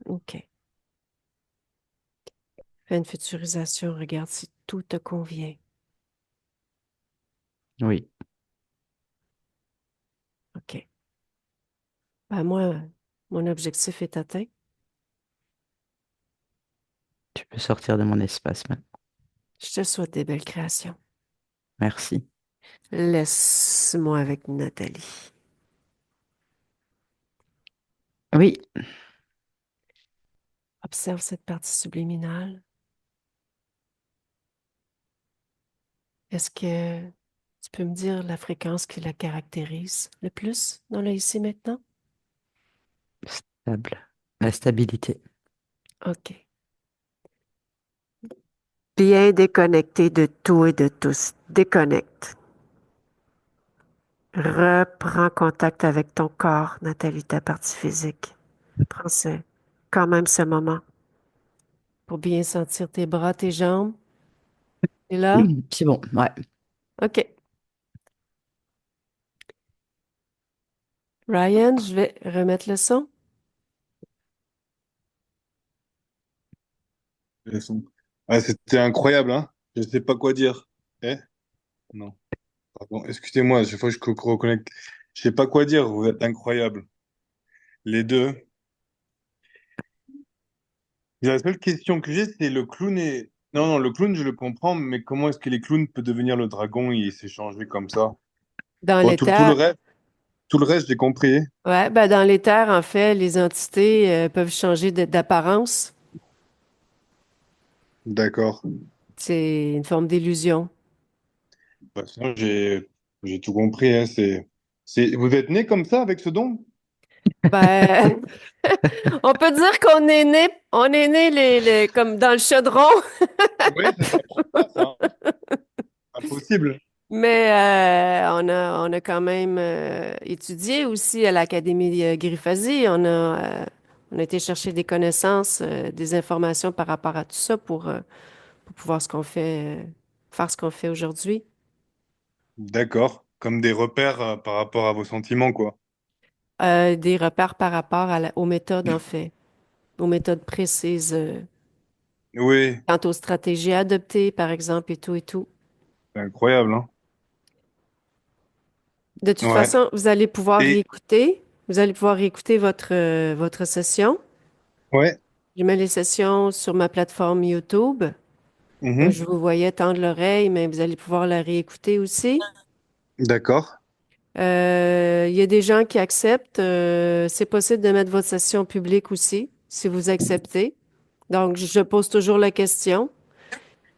OK. Fais une futurisation, regarde si tout te convient. Oui. OK. Ben moi, mon objectif est atteint. Tu peux sortir de mon espace maintenant. Je te souhaite des belles créations. Merci. Laisse-moi avec Nathalie. Oui. Observe cette partie subliminale. Est-ce que tu peux me dire la fréquence qui la caractérise le plus dans le ici maintenant? Stable. La stabilité. OK. Bien déconnecté de tout et de tous. Déconnecte. Reprends contact avec ton corps, Nathalie, ta partie physique. Prends quand même ce moment pour bien sentir tes bras, tes jambes. Et là? C'est bon. Ouais. OK. Ryan, je vais remettre le son. Le son. Ah, c'était incroyable, hein? Je sais pas quoi dire. Eh? Non, pardon, excusez-moi, il faut que je reconnecte. Je sais pas quoi dire, vous êtes incroyables. Les deux. La seule question que j'ai, c'est le clown est... Non, non, le clown, je le comprends, mais comment est-ce que les clowns peuvent devenir le dragon et s'échanger comme ça? Dans Bon, l'éther. tout le reste, j'ai compris. Ouais, ben dans l'éther, en fait, les entités peuvent changer d'apparence. D'accord. C'est une forme d'illusion. Bah, sinon, j'ai tout compris, hein, vous êtes né comme ça avec ce don? Ben, on peut dire on est né comme dans le chaudron, Oui, ça s'apprend pas, ça, hein. Impossible. mais on a quand même étudié aussi à l'Académie Griffasie. On a été chercher des connaissances, des informations par rapport à tout ça pour pouvoir faire ce qu'on fait aujourd'hui. D'accord. Comme des repères par rapport à vos sentiments, quoi. Des repères par rapport aux méthodes, en fait, aux méthodes précises, Oui, quant aux stratégies à adopter, par exemple, et tout et tout. c'est incroyable, hein. De toute Ouais. façon, Et vous allez pouvoir réécouter votre session. ouais, Je mets les sessions sur ma plateforme YouTube. Donc, Mhm. je vous voyais tendre l'oreille, mais vous allez pouvoir la réécouter aussi. D'accord. Il y a des gens qui acceptent. C'est possible de mettre votre session publique aussi, si vous acceptez. Donc, je pose toujours la question.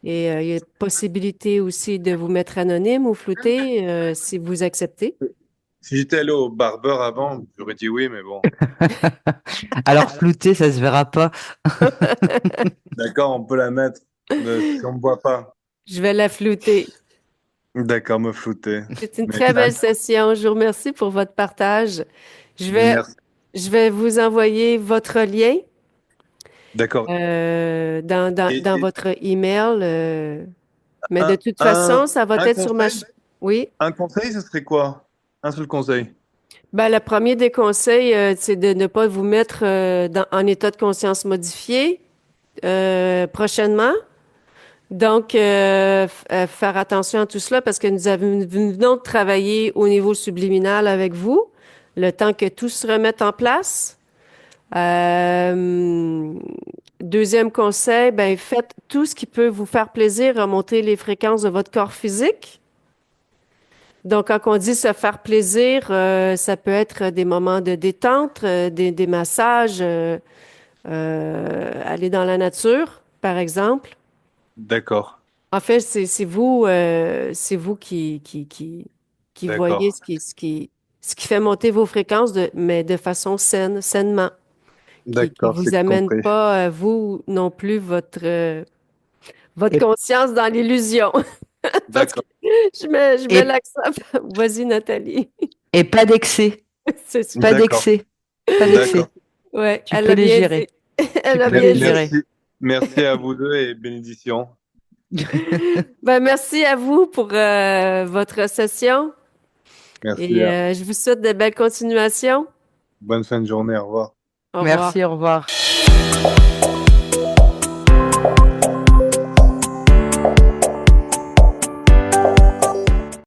Et il y a possibilité aussi de vous mettre anonyme ou flouté, si vous acceptez. Si j'étais allé au barbeur avant, j'aurais dit oui, mais bon. Alors flouté, ça se verra pas. D'accord, on peut la mettre si on me voit pas. Je vais la flouter. D'accord, me flouter. C'est une Mais très belle session. Je vous remercie pour votre partage. Je vais, merci. je vais vous envoyer votre lien D'accord. dans Et votre email. Mais de un, toute un, façon, ça va un être sur ma... conseil? Oui. Un conseil, ce serait quoi? Un seul conseil. Ben, le premier des conseils, c'est de ne pas vous mettre en état de conscience modifié prochainement. Donc, faire attention à tout cela parce que nous venons de travailler au niveau subliminal avec vous, le temps que tout se remette en place. Euh, Deuxième conseil, ben, faites tout ce qui peut vous faire plaisir, remonter les fréquences de votre corps physique. Donc, quand on dit se faire plaisir, ça peut être des moments de détente, des massages, aller dans la nature, par exemple. D'accord. En fait, c'est vous qui voyez D'accord. ce qui fait monter vos fréquences, mais de façon saine, sainement, qui D'accord, vous c'est amène compris. pas, vous non plus, votre Et, conscience dans l'illusion. Parce que D'accord. je mets et, l'accent. Vas-y, Nathalie. et pas d'excès. C'est ça. Pas D'accord. d'excès. Pas D'accord. d'excès. Ouais, Tu elle peux a les bien dit. gérer. Tu Elle a peux bien les dit. gérer. Merci. Merci à vous deux et bénédictions. Ben, merci à vous pour votre session Merci. et je vous souhaite de belles continuations. Bonne fin de journée. Au revoir. Au revoir. Merci, au revoir.